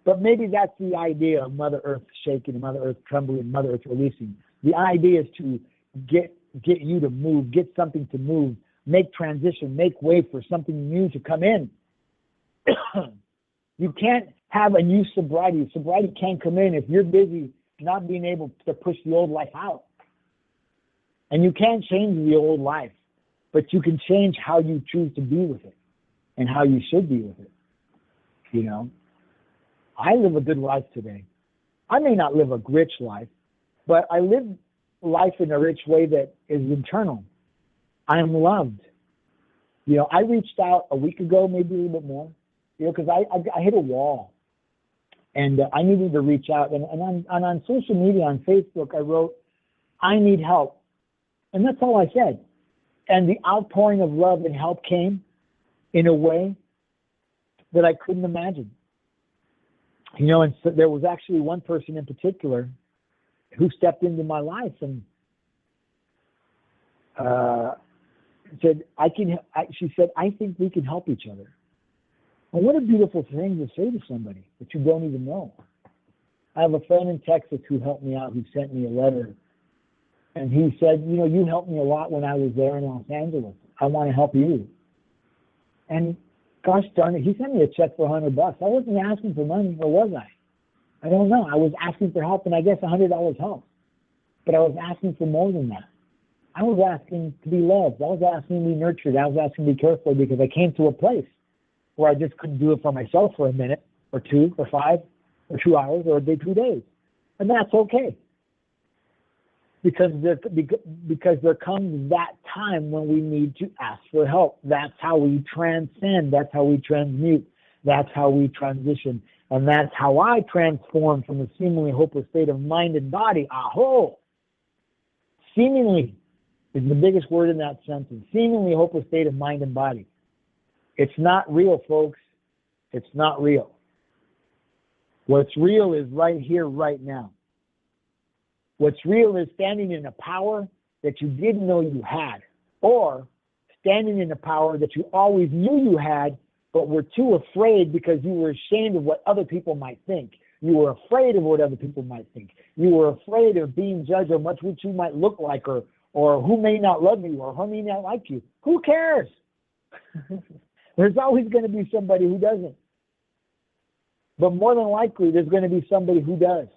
But maybe that's the idea of Mother Earth shaking, Mother Earth trembling, Mother Earth releasing. The idea is to get you to move, get something to move, make transition, make way for something new to come in. You can't have a new sobriety. Sobriety can't come in if you're busy not being able to push the old life out. And you can't change the old life, but you can change how you choose to be with it and how you should be with it. You know, I live a good life today. I may not live a rich life, but I live life in a rich way that is internal. I am loved. You know, I reached out a week ago, maybe a little bit more, you know, because I hit a wall, and I needed to reach out. And on social media, on Facebook, I wrote, I need help. And that's all I said. And the outpouring of love and help came in a way that I couldn't imagine. You know, and so there was actually one person in particular who stepped into my life and said, she said, I think we can help each other. And what a beautiful thing to say to somebody that you don't even know. I have a friend in Texas who helped me out, who sent me a letter. And he said, you know, you helped me a lot when I was there in Los Angeles. I want to help you. And gosh darn it, he sent me a check for $100. I wasn't asking for money, or was I? I don't know. I was asking for help, and I guess $100 helps. But I was asking for more than that. I was asking to be loved. I was asking to be nurtured. I was asking to be cared for, because I came to a place where I just couldn't do it for myself for a minute or two or 5 or 2 hours or 2 days. And that's okay. because there comes that time when we need to ask for help. That's how we transcend. That's how we transmute. That's how we transition. And that's how I transform from a seemingly hopeless state of mind and body. Aho! Seemingly is the biggest word in that sentence. Seemingly hopeless state of mind and body. It's not real, folks. It's not real. What's real is right here, right now. What's real is standing in a power that you didn't know you had, or standing in a power that you always knew you had, but were too afraid because you were ashamed of what other people might think. You were afraid of what other people might think. You were afraid of being judged on what you might look like, or who may not love you, or who may not like you. Who cares? There's always going to be somebody who doesn't. But more than likely, there's going to be somebody who does.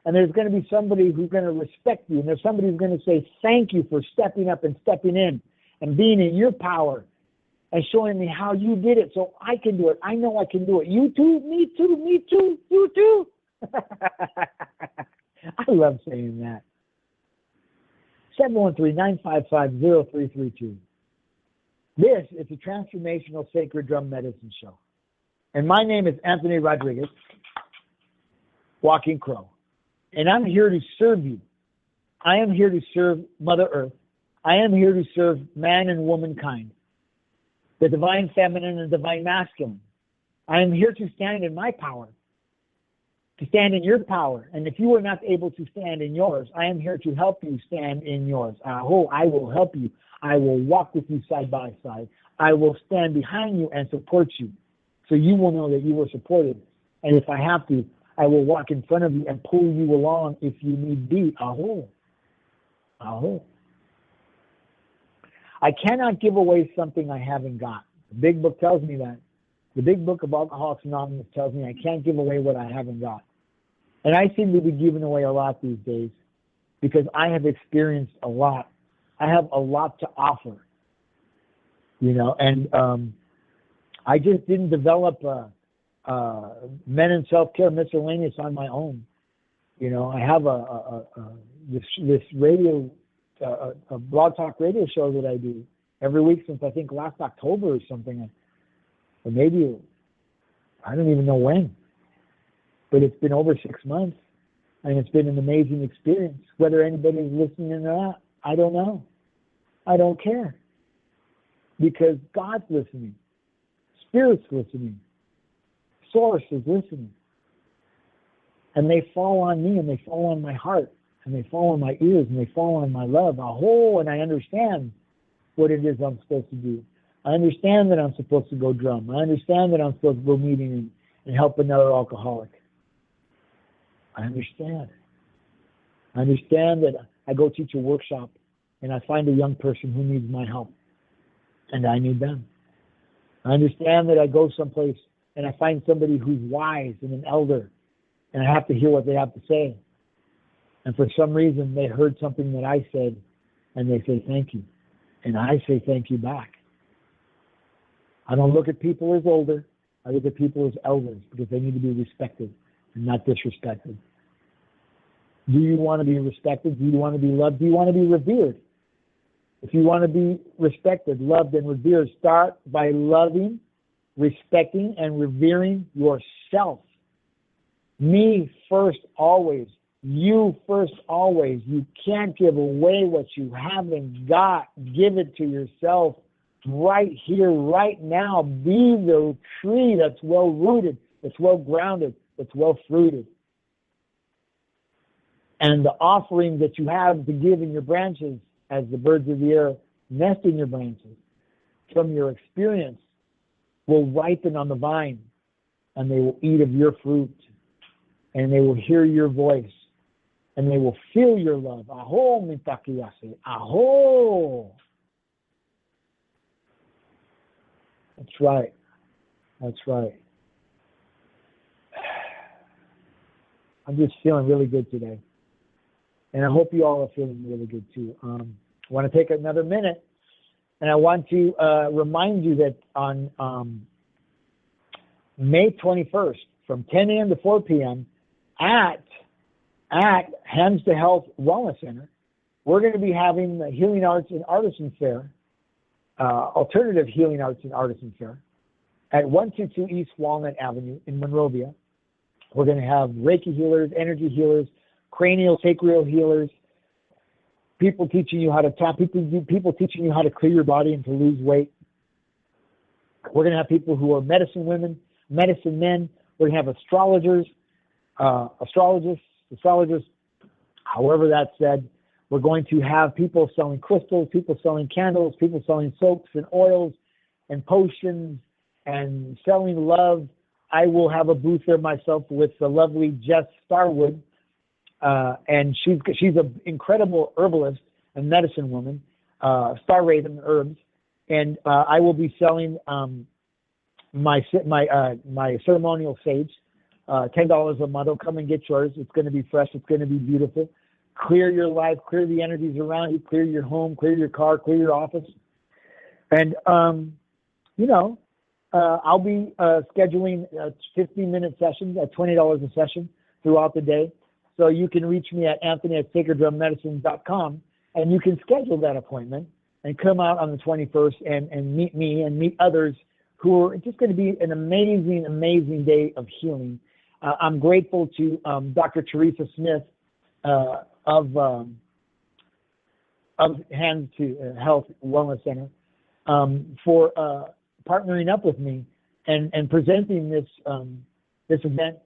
And there's going to be somebody who's going to respect you. And there's somebody who's going to say, thank you for stepping up and stepping in and being in your power and showing me how you did it so I can do it. I know I can do it. You too, me too, me too, you too. I love saying that. 713-955-0332. This is the Transformational Sacred Drum Medicine Show. And my name is Anthony Rodriguez, Walking Crow. And I'm here to serve you. I am here to serve Mother Earth. I am here to serve man and womankind, the divine feminine and the divine masculine. I am here to stand in my power, to stand in your power. And if you are not able to stand in yours, I am here to help you stand in yours. I will help you. I will walk with you side by side. I will stand behind you and support you, so you will know that you were supported. And if I have to, I will walk in front of you and pull you along if you need be. Aho. Aho. I cannot give away something I haven't got. The big book tells me that. The big book of Alcoholics Anonymous tells me I can't give away what I haven't got. And I seem to be giving away a lot these days because I have experienced a lot. I have a lot to offer. And I just didn't develop Men in Self-Care Miscellaneous on my own. I have this radio, a blog talk radio show that I do every week since I think last October or something, or maybe I don't even know when, but it's been over 6 months, and it's been an amazing experience. Whether anybody's listening or not, I don't know. I don't care, because God's listening, Spirit's listening, Source is listening. And they fall on me, and they fall on my heart, and they fall on my ears, and they fall on my love. And I understand what it is I'm supposed to do. I understand that I'm supposed to go drum. I understand that I'm supposed to go meeting and help another alcoholic. I understand. I understand that I go teach a workshop, and I find a young person who needs my help, and I need them. I understand that I go someplace and I find somebody who's wise and an elder, and I have to hear what they have to say. And for some reason, they heard something that I said, and they say thank you. And I say thank you back. I don't look at people as older. I look at people as elders, because they need to be respected and not disrespected. Do you want to be respected? Do you want to be loved? Do you want to be revered? If you want to be respected, loved, and revered, start by loving, respecting, and revering yourself. Me first always. You first always. You can't give away what you haven't got. Give it to yourself right here, right now. Be the tree that's well rooted, that's well grounded, that's well fruited. And the offering that you have to give in your branches, as the birds of the air nest in your branches, from your experience, will ripen on the vine, and they will eat of your fruit, and they will hear your voice, and they will feel your love. Aho, mitakiyase. Aho. That's right. That's right. I'm just feeling really good today. And I hope you all are feeling really good too. I want to take another minute, and I want to remind you that on May 21st, from 10 a.m. to 4 p.m. at Hands to Health Wellness Center we're going to be having the Healing Arts and Artisan Fair, Alternative Healing Arts and Artisan Fair at 122 East Walnut Avenue in Monrovia. We're going to have Reiki healers, energy healers, cranial, sacral healers, people teaching you how to tap, people teaching you how to clear your body and to lose weight. We're going to have people who are medicine women, medicine men. We're going to have astrologers, astrologists, however that's said. We're going to have people selling crystals, people selling candles, people selling soaps and oils and potions and selling love. I will have a booth there myself with the lovely Jess Starwood, and she's an incredible herbalist and medicine woman, Star Raven Herbs, and I will be selling my ceremonial sage, $10 a month. Come and get yours. It's going to be fresh. It's going to be beautiful. Clear your life, clear the energies around you, clear your home, clear your car, clear your office. And, I'll be scheduling 15-minute sessions at $20 a session throughout the day. So you can reach me at Anthony@sacreddrummedicine.com, and you can schedule that appointment and come out on the 21st and meet me and meet others who are just going to be an amazing, amazing day of healing. I'm grateful to Dr. Teresa Smith, of Hands to Health Wellness Center, for partnering up with me and presenting this event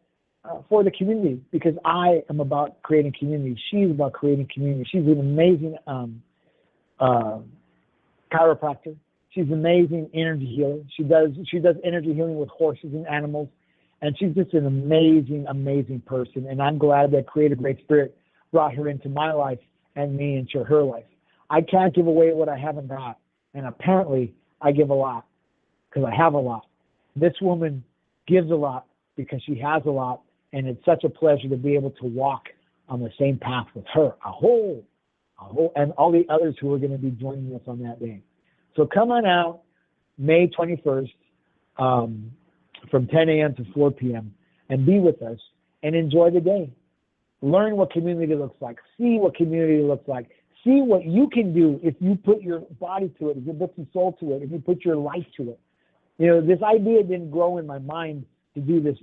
for the community, because I am about creating community. She's about creating community. She's an amazing chiropractor. She's an amazing energy healer. She does energy healing with horses and animals, and she's just an amazing, amazing person. And I'm glad that Creative Great Spirit brought her into my life and me into her life. I can't give away what I haven't got, and apparently I give a lot because I have a lot. This woman gives a lot because she has a lot, and it's such a pleasure to be able to walk on the same path with her, and all the others who are going to be joining us on that day. So come on out May 21st from 10 a.m. to 4 p.m. and be with us and enjoy the day. Learn what community looks like. See what community looks like. See what you can do if you put your body to it, if you put your soul to it, if you put your life to it. This idea didn't grow in my mind to do this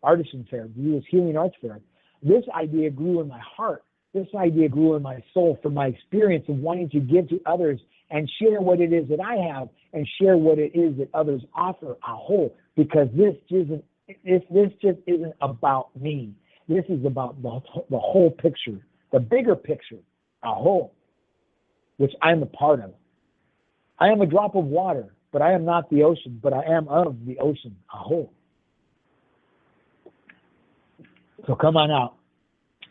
artisan fair, to do this healing arts fair. This idea grew in my heart. This idea grew in my soul from my experience of wanting to give to others and share what it is that I have and share what it is that others offer a whole, because this just isn't about me. This is about the whole picture, the bigger picture, a whole, which I'm a part of. I am a drop of water, but I am not the ocean, but I am of the ocean, a whole. So come on out.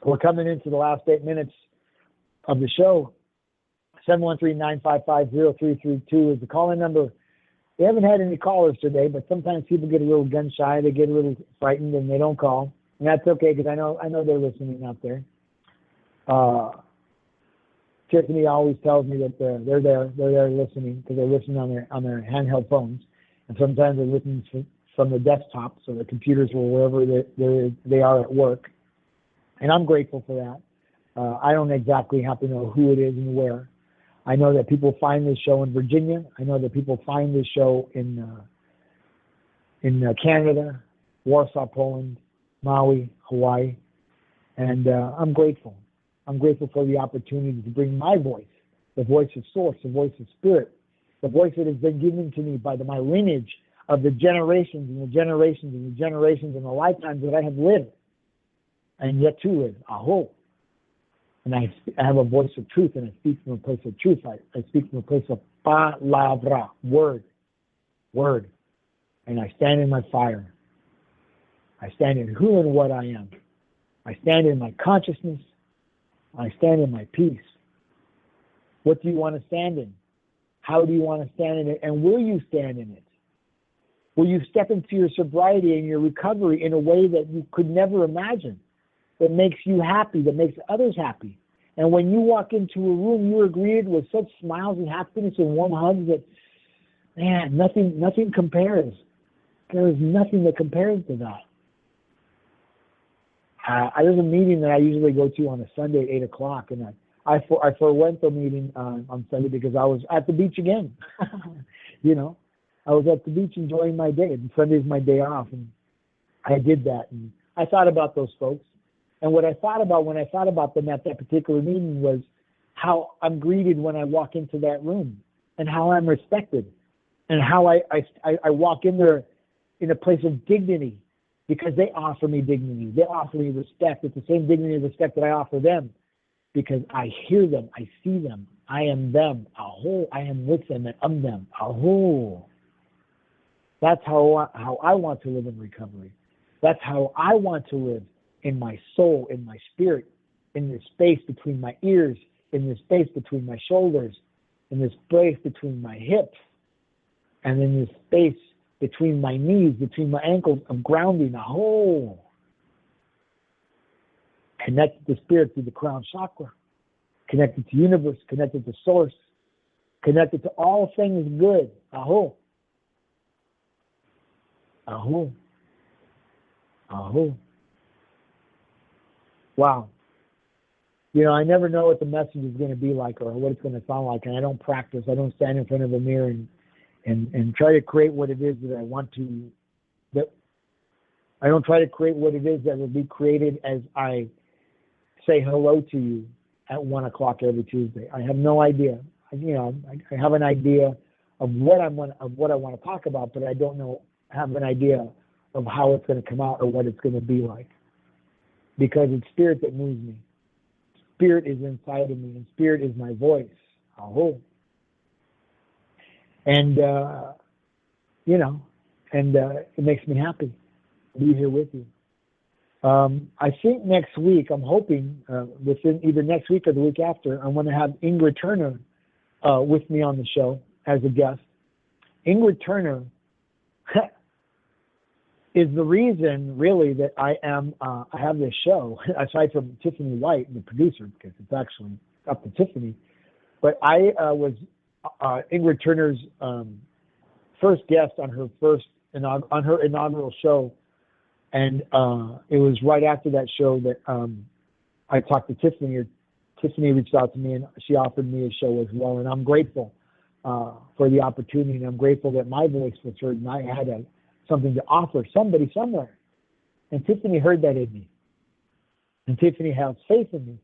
We're coming into the last 8 minutes of the show. 713-955-0332 is the call-in number. We haven't had any callers today, but sometimes people get a little gun shy, they get a little frightened, and they don't call. And that's okay, because I know they're listening out there. Tiffany always tells me that they're there listening, because they're listening on their handheld phones, and sometimes they're listening from the desktop, so the computers or wherever they are at work. And I'm grateful for that. I don't exactly have to know who it is and where. I know that people find this show in Virginia. I know that people find this show in Canada, Warsaw, Poland, Maui, Hawaii, and I'm grateful. I'm grateful for the opportunity to bring my voice, the voice of Source, the voice of Spirit, the voice that has been given to me by my lineage of the generations and the generations and the generations and the lifetimes that I have lived, and yet to live, a whole. And I have a voice of truth, and I speak from a place of truth. I speak from a place of palabra, word. And I stand in my fire. I stand in who and what I am. I stand in my consciousness. I stand in my peace. What do you want to stand in? How do you want to stand in it? And will you stand in it? Will you step into your sobriety and your recovery in a way that you could never imagine, that makes you happy, that makes others happy? And when you walk into a room, you are greeted with such smiles and happiness and warm hugs that, man, nothing compares. There is nothing that compares to that. There's a meeting that I usually go to on a Sunday at 8 o'clock, and I forewent the meeting on Sunday because I was at the beach again. You know, I was at the beach enjoying my day, and Sunday's my day off, and I did that. And I thought about those folks, and what I thought about when I thought about them at that particular meeting was how I'm greeted when I walk into that room, and how I'm respected, and how I walk in there in a place of dignity, because they offer me dignity. They offer me respect. It's the same dignity and respect that I offer them, because I hear them, I see them, I am them. Aho, I am with them and I'm them. Aho. That's how I want to live in recovery. That's how I want to live in my soul, in my spirit, in this space between my ears, in this space between my shoulders, in this space between my hips, and in this space between my knees, between my ankles, of grounding. Aho. Connected to spirit through the crown chakra, connected to universe, connected to source, connected to all things good. Aho. Aho. Aho. Wow. You know, I never know what the message is going to be like or what it's going to sound like, and I don't practice. I don't stand in front of a mirror and try to create what it is that I want to. That I don't try to create what it is that will be created as I say hello to you at 1 o'clock every Tuesday. I have no idea. I have an idea of what I want to talk about, but I don't have an idea of how it's going to come out or what it's going to be like, because it's spirit that moves me. Spirit is inside of me, and spirit is my voice. Aho. And it makes me happy to be here with you. I think next week, I'm hoping within either next week or the week after, I want to have Ingrid Turner with me on the show as a guest. Ingrid Turner is the reason, really, that I have this show, aside from Tiffany White, the producer, because it's actually up to Tiffany. But I was Ingrid Turner's first guest on her inaugural show. And it was right after that show that I talked to Tiffany, or Tiffany reached out to me, and she offered me a show as well. And I'm grateful for the opportunity, and I'm grateful that my voice was heard, and I had something to offer somebody somewhere. And Tiffany heard that in me. And Tiffany has faith in me.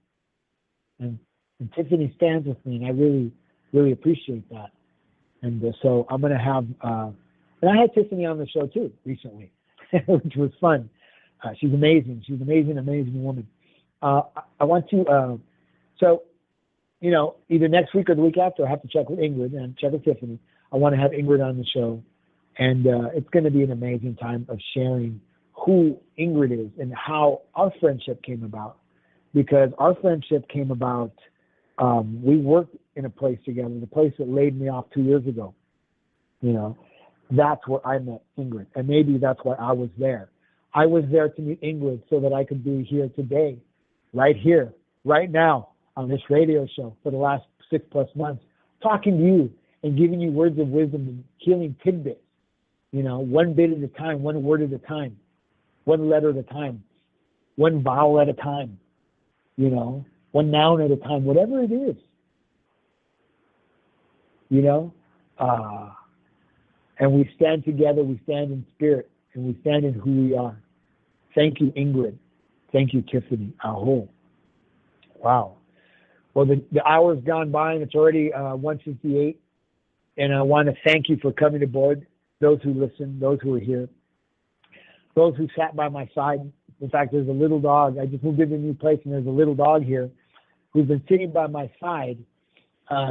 And Tiffany stands with me, and I really, really appreciate that. And so I'm going to have, and I had Tiffany on the show too recently, which was fun. She's amazing. She's an amazing, amazing woman. I want to, either next week or the week after, I have to check with Ingrid and check with Tiffany. I want to have Ingrid on the show. And it's going to be an amazing time of sharing who Ingrid is and how our friendship came about. Because our friendship came about, we worked in a place together, the place that laid me off 2 years ago. That's where I met Ingrid. And maybe that's why I was there. I was there to meet Ingrid so that I could be here today, right here, right now, on this radio show for the last 6+ months, talking to you and giving you words of wisdom and healing tidbits. One bit at a time, one word at a time, one letter at a time, one vowel at a time, one noun at a time, whatever it is, and we stand together, we stand in spirit, and we stand in who we are. Thank you, Ingrid. Thank you, Tiffany. Aho. Wow. Well, the hour's gone by, and it's already 1:58, and I want to thank you for coming aboard. Those who listened, those who were here, those who sat by my side. In fact, there's a little dog. I just moved into a new place, and there's a little dog here who's been sitting by my side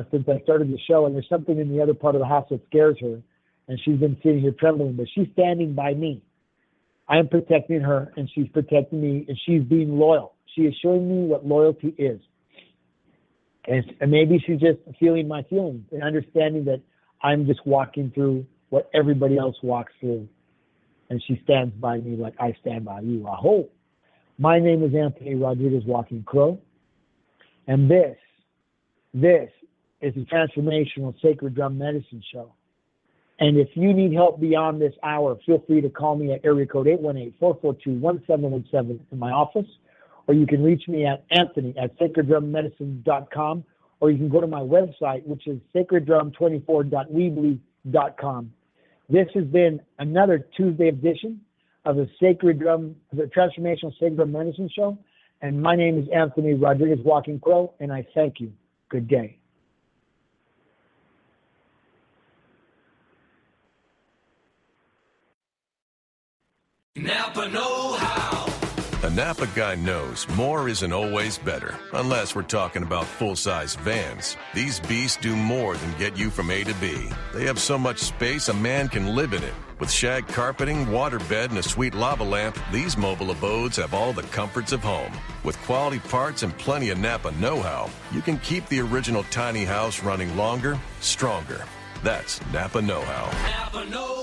since I started the show. And there's something in the other part of the house that scares her, and she's been sitting here trembling. But she's standing by me. I am protecting her, and she's protecting me, and she's being loyal. She is showing me what loyalty is. And maybe she's just feeling my feelings and understanding that I'm just walking through what everybody else walks through. And she stands by me like I stand by you. Aho. My name is Anthony Rodriguez Walking Crow. And this is the Transformational Sacred Drum Medicine Show. And if you need help beyond this hour, feel free to call me at area code 818-442-1717 in my office, or you can reach me at Anthony@sacreddrummedicine.com, or you can go to my website, which is sacreddrum24.weebly.com. This has been another Tuesday edition of the Transformational Sacred Drum Medicine Show, and my name is Anthony Rodriguez, Walking Crow, and I thank you. Good day. Napa know-how. A Napa guy knows more isn't always better, unless we're talking about full-size vans. These beasts do more than get you from A to B. They have so much space a man can live in it. With shag carpeting, waterbed, and a sweet lava lamp, these mobile abodes have all the comforts of home. With quality parts and plenty of Napa know-how, you can keep the original tiny house running longer, stronger. That's Napa know-how. Napa know-how.